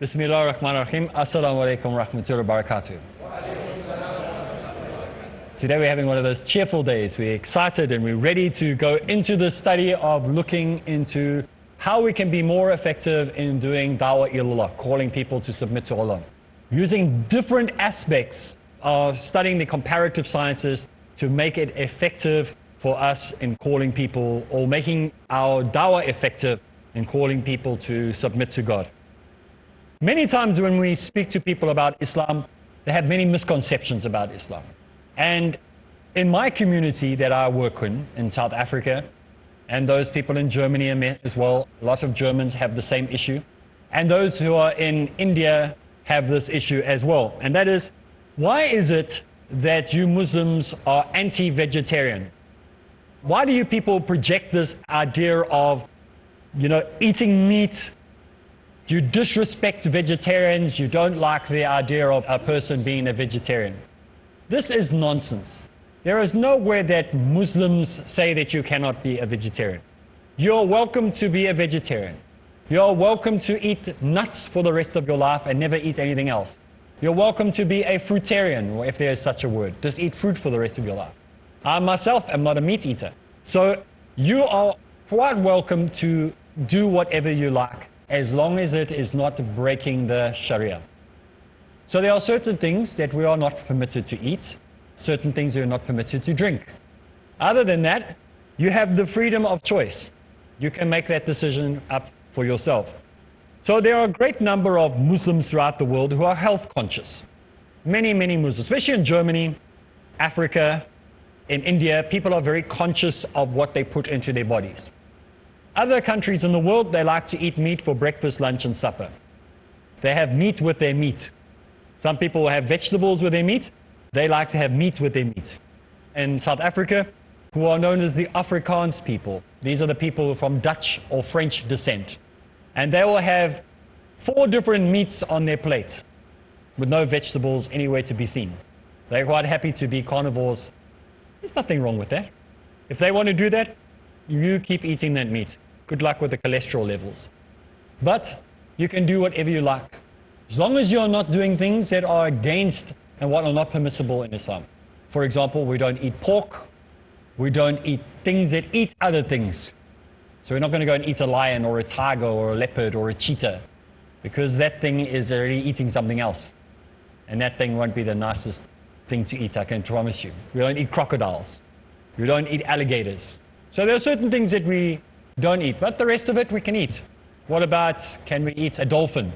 Bismillah ar-Rahman ar-Rahim. Assalamu alaikum wa rahmatullahi wa barakatuh. Today we're having one of those cheerful days. We're excited and we're ready to go into the study of looking into how we can be more effective in doing Dawah Ilallah, calling people to submit to Allah. Using different aspects of studying the comparative sciences to make it effective for us in calling people, or making our Dawah effective in calling people to submit to God. Many times when we speak to people about Islam, they have many misconceptions about Islam. And in my community that I work in South Africa, and those people in Germany as well, a lot of Germans have the same issue. And those who are in India have this issue as well. And that is, why is it that you Muslims are anti-vegetarian? Why do you people project this idea of, eating meat? You disrespect vegetarians, you don't like the idea of a person being a vegetarian. This is nonsense. There is nowhere that Muslims say that you cannot be a vegetarian. You're welcome to be a vegetarian. You're welcome to eat nuts for the rest of your life and never eat anything else. You're welcome to be a fruitarian, or if there is such a word. Just eat fruit for the rest of your life. I myself am not a meat eater. So you are quite welcome to do whatever you like, as long as it is not breaking the Sharia. So there are certain things that we are not permitted to eat, certain things we are not permitted to drink. Other than that, you have the freedom of choice. You can make that decision up for yourself. So there are a great number of Muslims throughout the world who are health conscious. Many Muslims, especially in Germany, Africa, in India, people are very conscious of what they put into their bodies. Other countries in the world, they like to eat meat for breakfast, lunch, and supper. They have meat with their meat. Some people have vegetables with their meat. They like to have meat with their meat. In South Africa, who are known as the Afrikaans people, these are the people from Dutch or French descent. And they will have 4 different meats on their plate with no vegetables anywhere to be seen. They're quite happy to be carnivores. There's nothing wrong with that. If they want to do that, you keep eating that meat. Good luck with the cholesterol levels. But you can do whatever you like, as long as you're not doing things that are against and what are not permissible in Islam. For example, we don't eat pork. We don't eat things that eat other things. So we're not going to go and eat a lion or a tiger or a leopard or a cheetah, because that thing is already eating something else. And that thing won't be the nicest thing to eat, I can promise you. We don't eat crocodiles. We don't eat alligators. So there are certain things that we don't eat, but the rest of it we can eat. What about, can we eat a dolphin?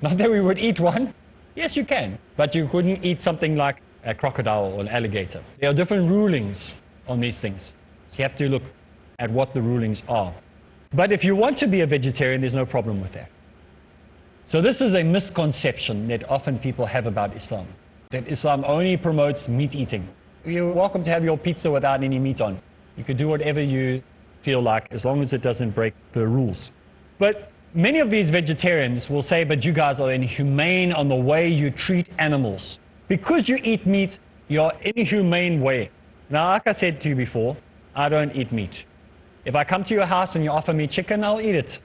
Not that we would eat one. Yes, you can, but you couldn't eat something like a crocodile or an alligator. There are different rulings on these things. You have to look at what the rulings are. But if you want to be a vegetarian, there's no problem with that. So this is a misconception that often people have about Islam, that Islam only promotes meat eating. You're welcome to have your pizza without any meat on. You can do whatever you feel like, as long as it doesn't break the rules. But many of these vegetarians will say, but you guys are inhumane on the way you treat animals. Because you eat meat, you're inhumane way. Now, like I said to you before, I don't eat meat. If I come to your house and you offer me chicken, I'll eat it.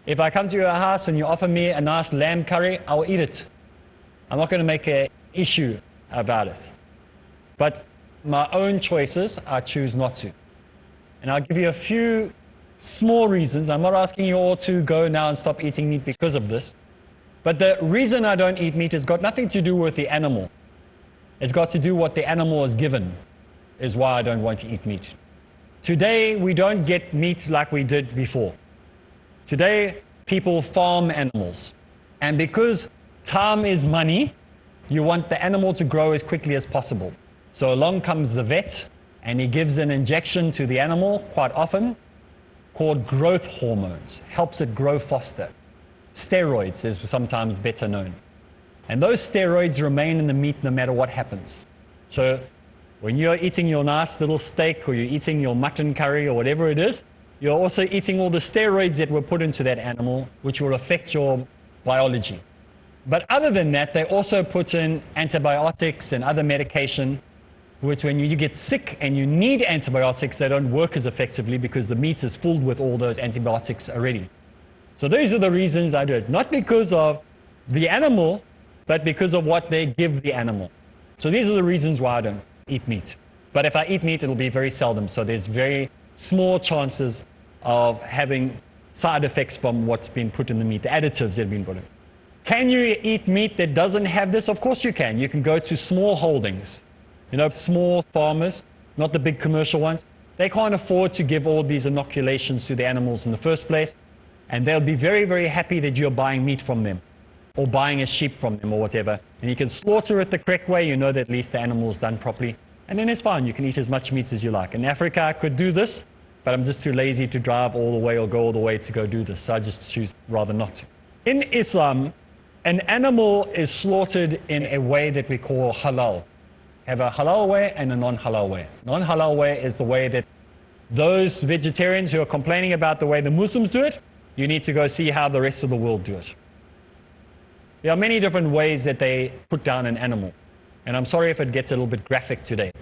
If I come to your house and you offer me a nice lamb curry, I'll eat it. I'm not going to make an issue about it. But my own choices, I choose not to. And I'll give you a few small reasons. I'm not asking you all to go now and stop eating meat because of this. But the reason I don't eat meat has got nothing to do with the animal. It's got to do what the animal is given, is why I don't want to eat meat. Today, we don't get meat like we did before. Today, people farm animals. And because time is money, you want the animal to grow as quickly as possible. So along comes the vet, and he gives an injection to the animal, quite often, called growth hormones. Helps it grow faster. Steroids is sometimes better known. And those steroids remain in the meat no matter what happens. So when you're eating your nice little steak, or you're eating your mutton curry, or whatever it is, you're also eating all the steroids that were put into that animal, which will affect your biology. But other than that, they also put in antibiotics and other medication, which when you get sick and you need antibiotics, they don't work as effectively because the meat is filled with all those antibiotics already. So those are the reasons I do it. Not because of the animal, but because of what they give the animal. So these are the reasons why I don't eat meat. But if I eat meat, it'll be very seldom. So there's very small chances of having side effects from what's been put in the meat, the additives that have been put in. Can you eat meat that doesn't have this? Of course you can. You can go to small holdings, small farmers, not the big commercial ones. They can't afford to give all these inoculations to the animals in the first place. And they'll be very, very happy that you're buying meat from them or buying a sheep from them or whatever. And you can slaughter it the correct way. You know that at least the animal is done properly. And then it's fine. You can eat as much meat as you like. In Africa, I could do this, but I'm just too lazy to drive all the way or go all the way to go do this. So I just choose rather not to. In Islam, an animal is slaughtered in a way that we call halal. Have a halal way and a non-halal way. Non-halal way is the way that those vegetarians who are complaining about the way the Muslims do it, you need to go see how the rest of the world do it. There are many different ways that they put down an animal. And I'm sorry if it gets a little bit graphic today.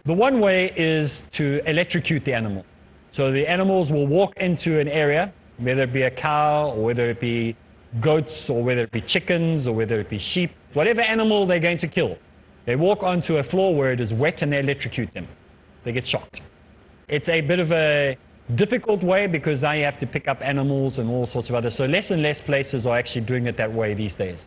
The one way is to electrocute the animal. So the animals will walk into an area, whether it be a cow, or whether it be goats, or whether it be chickens, or whether it be sheep, whatever animal they're going to kill. They walk onto a floor where it is wet and they electrocute them. They get shocked. It's a bit of a difficult way because now you have to pick up animals and all sorts of other. So less and less places are actually doing it that way these days.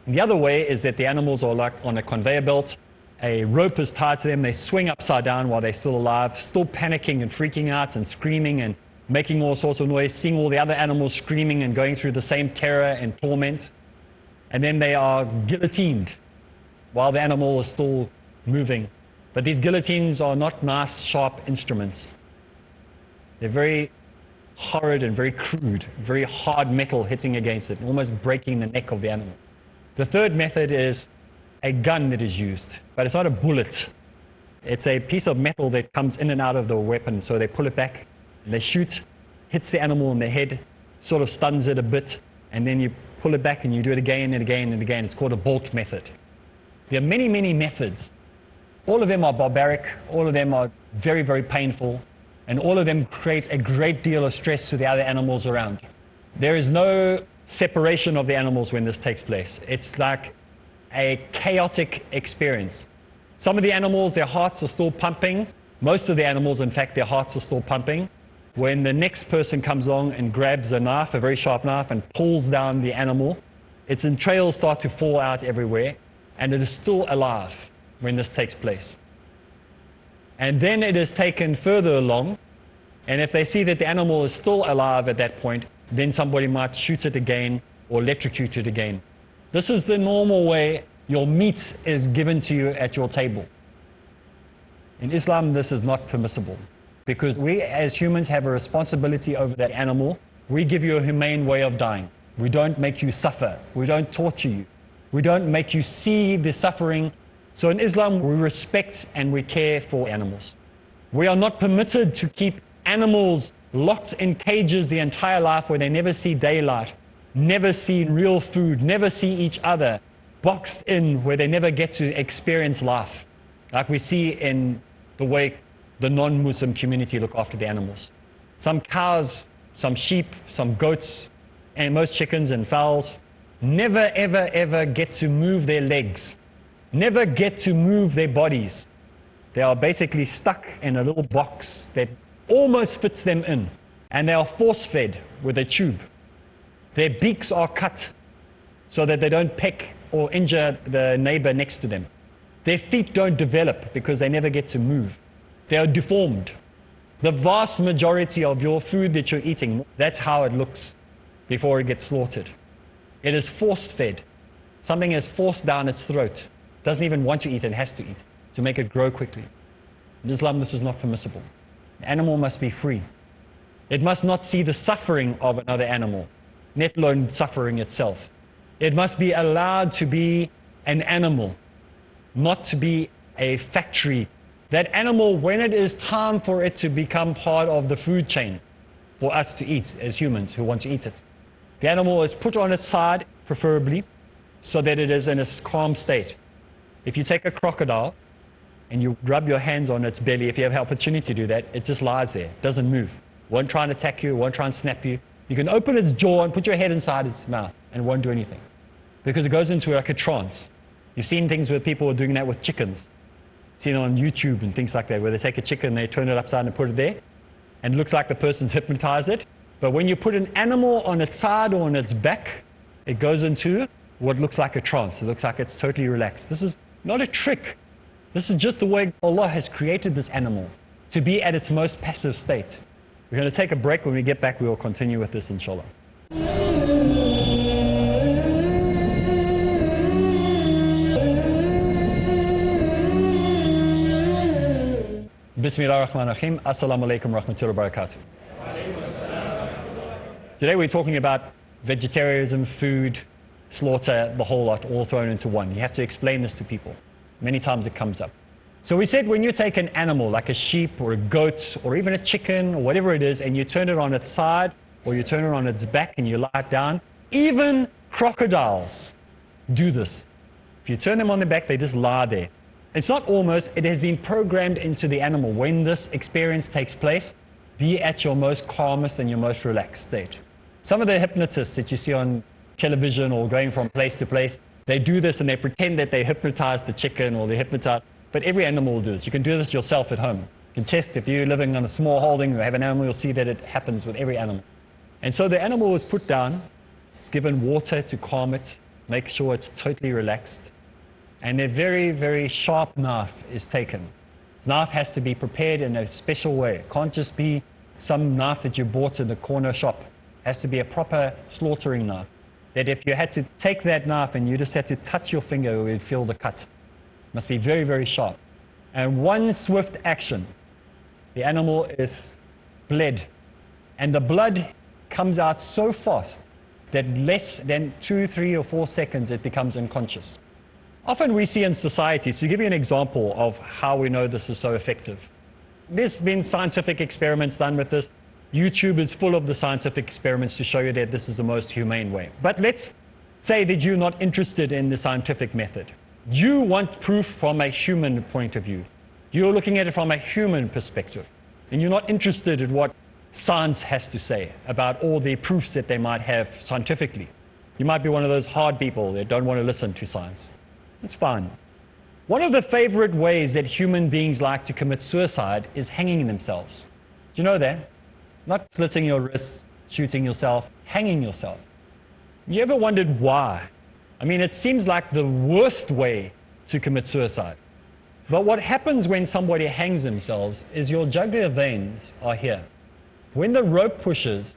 And the other way is that the animals are like on a conveyor belt. A rope is tied to them. They swing upside down while they're still alive, still panicking and freaking out and screaming and making all sorts of noise, seeing all the other animals screaming and going through the same terror and torment. And then they are guillotined while the animal is still moving. But these guillotines are not nice, sharp instruments. They're very horrid and very crude, very hard metal hitting against it, almost breaking the neck of the animal. The third method is a gun that is used, but it's not a bullet. It's a piece of metal that comes in and out of the weapon. So they pull it back, and they shoot, hits the animal in the head, sort of stuns it a bit, and then you pull it back and you do it again and again and again. It's called a bolt method. There are many, many methods. All of them are barbaric, all of them are very, very painful, and all of them create a great deal of stress to the other animals around. There is no separation of the animals when this takes place. It's like a chaotic experience. Some of the animals, their hearts are still pumping. Most of the animals, in fact, their hearts are still pumping. When the next person comes along and grabs a knife, a very sharp knife, and pulls down the animal, its entrails start to fall out everywhere, and it is still alive when this takes place. And then it is taken further along, and if they see that the animal is still alive at that point, then somebody might shoot it again or electrocute it again. This is the normal way your meat is given to you at your table. In Islam, this is not permissible because we as humans have a responsibility over that animal. We give you a humane way of dying. We don't make you suffer. We don't torture you. We don't make you see the suffering. So in Islam, we respect and we care for animals. We are not permitted to keep animals locked in cages the entire life where they never see daylight, never see real food, never see each other, boxed in where they never get to experience life, like we see in the way the non-Muslim community look after the animals. Some cows, some sheep, some goats, and most chickens and fowls never, ever, ever get to move their legs, never get to move their bodies. They are basically stuck in a little box that almost fits them in, and they are force-fed with a tube. Their beaks are cut so that they don't peck or injure the neighbor next to them. Their feet don't develop because they never get to move. They are deformed. The vast majority of your food that you're eating, that's how it looks before it gets slaughtered. It is force-fed. Something is forced down its throat. It doesn't even want to eat, it has to eat to make it grow quickly. In Islam, this is not permissible. The animal must be free. It must not see the suffering of another animal, let alone suffering itself. It must be allowed to be an animal, not to be a factory. That animal, when it is time for it to become part of the food chain for us to eat as humans who want to eat it, the animal is put on its side, preferably, so that it is in a calm state. If you take a crocodile and you rub your hands on its belly, if you have the opportunity to do that, it just lies there, doesn't move. Won't try and attack you, won't try and snap you. You can open its jaw and put your head inside its mouth and it won't do anything. because it goes into like a trance. You've seen things where people are doing that with chickens. Seen it on YouTube and things like that, where they take a chicken, they turn it upside and put it there, and it looks like the person's hypnotized it. But when you put an animal on its side or on its back, it goes into what looks like a trance. It looks like it's totally relaxed. This is not a trick. This is just the way Allah has created this animal to be at its most passive state. We're going to take a break. When we get back, we will continue with this, inshallah. Bismillah ar-Rahman ar-Rahim. Assalamu alaikum rahmatullahi wa barakatuh. Today we're talking about vegetarianism, food, slaughter, the whole lot, all thrown into one. You have to explain this to people. Many times it comes up. So we said when you take an animal like a sheep or a goat or even a chicken or whatever it is, and you turn it on its side or you turn it on its back and you lie it down, even crocodiles do this. If you turn them on their back, they just lie there. It's not almost, it has been programmed into the animal. When this experience takes place, be at your most calmest and your most relaxed state. Some of the hypnotists that you see on television or going from place to place, they do this and they pretend that they hypnotize the chicken or they hypnotize, but every animal will do this. You can do this yourself at home. You can test if you're living on a small holding, you have an animal, you'll see that it happens with every animal. And so the animal is put down, it's given water to calm it, make sure it's totally relaxed. And a very, very sharp knife is taken. This knife has to be prepared in a special way. It can't just be some knife that you bought in the corner shop. It has to be a proper slaughtering knife. That if you had to take that knife and you just had to touch your finger, you would feel the cut. It must be very, very sharp. And one swift action, the animal is bled. And the blood comes out so fast that less than 2, 3, or 4 seconds it becomes unconscious. Often we see in society, to give you an example of how we know this is so effective. There's been scientific experiments done with this. YouTube is full of the scientific experiments to show you that this is the most humane way. But let's say that you're not interested in the scientific method. You want proof from a human point of view. You're looking at it from a human perspective. And you're not interested in what science has to say about all the proofs that they might have scientifically. You might be one of those hard people that don't want to listen to science. It's fine. One of the favorite ways that human beings like to commit suicide is hanging themselves. Do you know that? Not slitting your wrists, shooting yourself, hanging yourself. You ever wondered why? I mean, it seems like the worst way to commit suicide. But what happens when somebody hangs themselves is your jugular veins are here. When the rope pushes,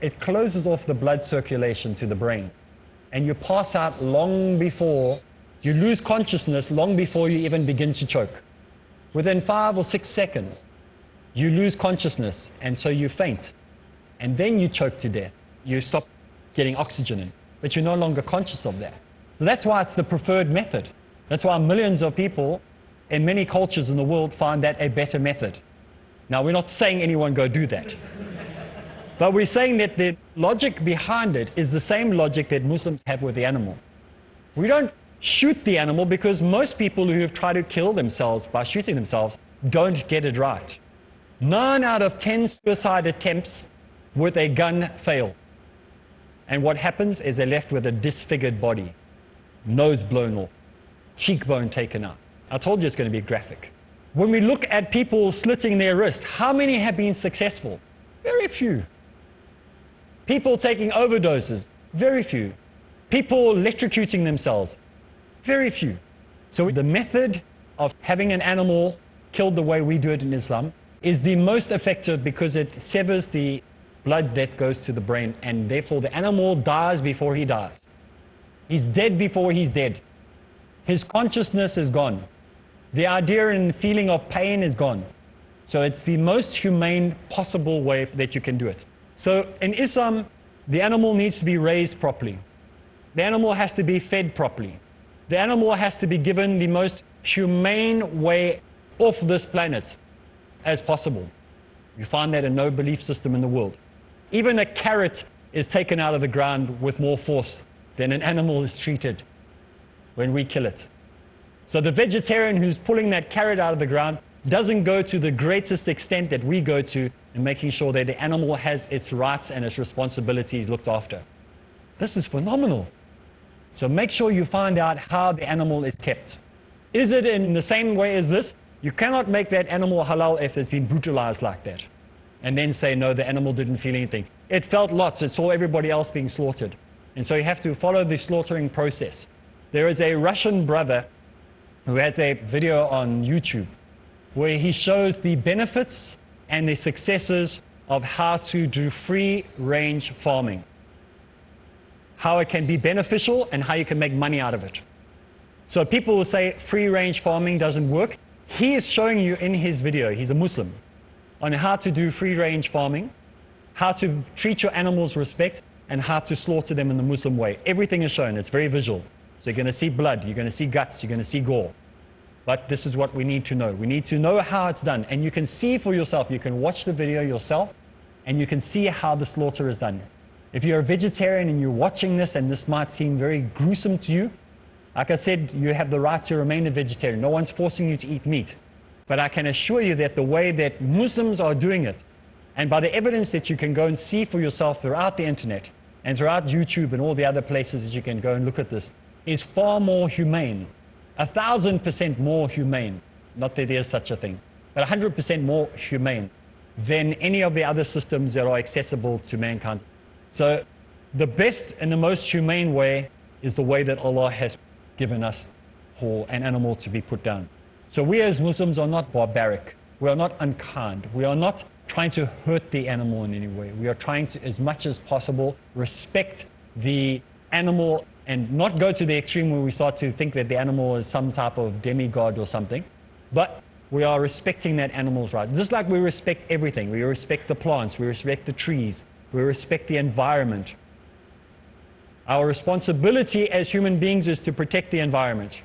it closes off the blood circulation to the brain. And you pass out long before, you lose consciousness long before you even begin to choke. Within 5 or 6 seconds, you lose consciousness, and so you faint. And then you choke to death. You stop getting oxygen in, but you're no longer conscious of that. So that's why it's the preferred method. That's why millions of people in many cultures in the world find that a better method. Now, we're not saying anyone go do that. But we're saying that the logic behind it is the same logic that Muslims have with the animal. We don't shoot the animal because most people who have tried to kill themselves by shooting themselves don't get it right. 9 out of 10 suicide attempts with a gun fail. And what happens is they're left with a disfigured body, nose blown off, cheekbone taken out. I told you it's going to be graphic. When we look at people slitting their wrist, how many have been successful? Very few. People taking overdoses, very few. People electrocuting themselves, very few. So the method of having an animal killed the way we do it in Islam is the most effective because it severs the blood that goes to the brain, and therefore the animal dies before he dies. He's dead before he's dead. His consciousness is gone. The idea and feeling of pain is gone. So it's the most humane possible way that you can do it. So in Islam, the animal needs to be raised properly. The animal has to be fed properly. The animal has to be given the most humane way off this planet as possible. You find that in no belief system in the world. Even a carrot is taken out of the ground with more force than an animal is treated when we kill it. So the vegetarian who's pulling that carrot out of the ground doesn't go to the greatest extent that we go to in making sure that the animal has its rights and its responsibilities looked after. This is phenomenal. So make sure you find out how the animal is kept. Is it in the same way as this? You cannot make that animal halal if it's been brutalized like that. And then say, no, the animal didn't feel anything. It felt lots. It saw everybody else being slaughtered. And so you have to follow the slaughtering process. There is a Russian brother who has a video on YouTube where he shows the benefits and the successes of how to do free-range farming. How it can be beneficial and how you can make money out of it. So people will say free-range farming doesn't work. He is showing you in his video, he's a Muslim, on how to do free-range farming, how to treat your animals with respect, and how to slaughter them in the Muslim way. Everything is shown. It's very visual. So you're going to see blood, you're going to see guts, you're going to see gore. But this is what we need to know. We need to know how it's done. And you can see for yourself. You can watch the video yourself, and you can see how the slaughter is done. If you're a vegetarian and you're watching this, and this might seem very gruesome to you, like I said, you have the right to remain a vegetarian. No one's forcing you to eat meat. But I can assure you that the way that Muslims are doing it, and by the evidence that you can go and see for yourself throughout the internet, and throughout YouTube and all the other places that you can go and look at this, is far more humane. 1,000% more humane. Not that there's such a thing, but 100% more humane than any of the other systems that are accessible to mankind. So the best and the most humane way is the way that Allah has given us for an animal to be put down. So we as Muslims are not barbaric. We are not unkind. We are not trying to hurt the animal in any way. We are trying to, as much as possible, respect the animal and not go to the extreme where we start to think that the animal is some type of demigod or something. But we are respecting that animal's right. Just like we respect everything. We respect the plants, we respect the trees, we respect the environment. Our responsibility as human beings is to protect the environment.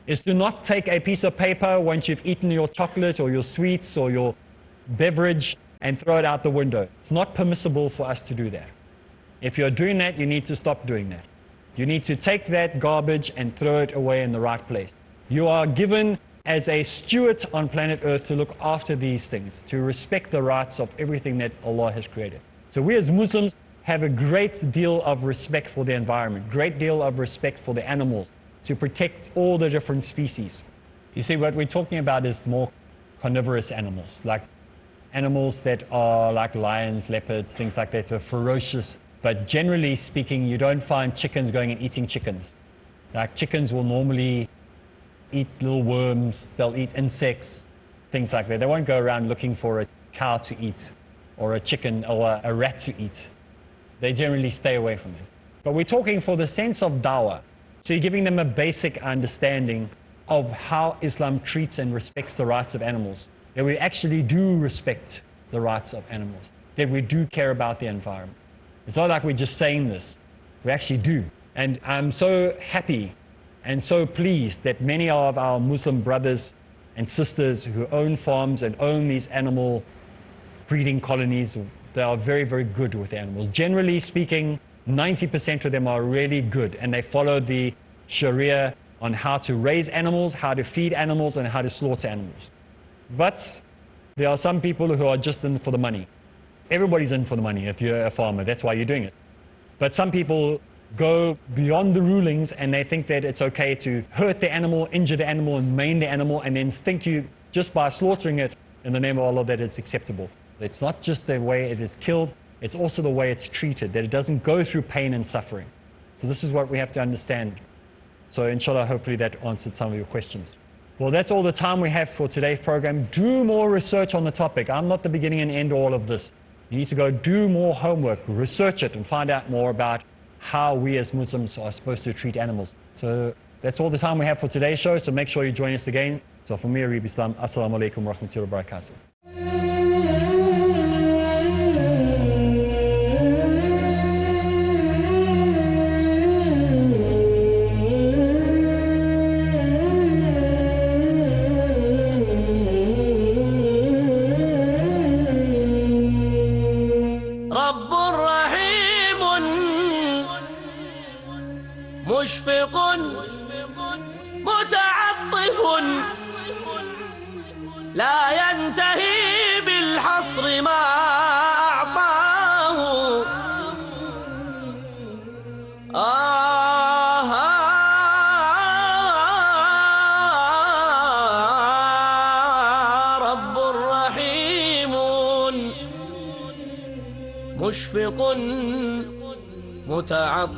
Is to not take a piece of paper once you've eaten your chocolate or your sweets or your beverage and throw it out the window. It's not permissible for us to do that. If you're doing that, you need to stop doing that. You need to take that garbage and throw it away in the right place. You are given as a steward on planet Earth to look after these things, to respect the rights of everything that Allah has created. So we as Muslims have a great deal of respect for the environment, great deal of respect for the animals, to protect all the different species. You see, what we're talking about is more carnivorous animals, like animals that are like lions, leopards, things like that, are ferocious. But generally speaking, you don't find chickens going and eating chickens. Like chickens will normally eat little worms, they'll eat insects, things like that. They won't go around looking for a cow to eat or a chicken or a rat to eat. They generally stay away from this. But we're talking for the sense of dawah. So you're giving them a basic understanding of how Islam treats and respects the rights of animals. That we actually do respect the rights of animals. That we do care about the environment. It's not like we're just saying this. We actually do. And I'm so happy and so pleased that many of our Muslim brothers and sisters who own farms and own these animal breeding colonies, they are very, very good with animals. Generally speaking, 90% of them are really good, and they follow the Sharia on how to raise animals, how to feed animals, and how to slaughter animals. But there are some people who are just in for the money. Everybody's in for the money if you're a farmer. That's why you're doing it. But some people go beyond the rulings and they think that it's okay to hurt the animal, injure the animal, and maim the animal, and then think you, just by slaughtering it in the name of Allah, that it's acceptable. It's not just the way it is killed, it's also the way it's treated, that it doesn't go through pain and suffering. So this is what we have to understand. So inshallah, hopefully that answered some of your questions. Well, that's all the time we have for today's program. Do more research on the topic. I'm not the beginning and end all of this. You need to go do more homework, research it, and find out more about how we as Muslims are supposed to treat animals. So that's all the time we have for today's show, so make sure you join us again. So for me, Areeb Islam, Assalamu alaikum wa rahmatullahi wa barakatuh. مشفق متعطف لا ينتهي بالحصر ما أعطاه مشفق متعطش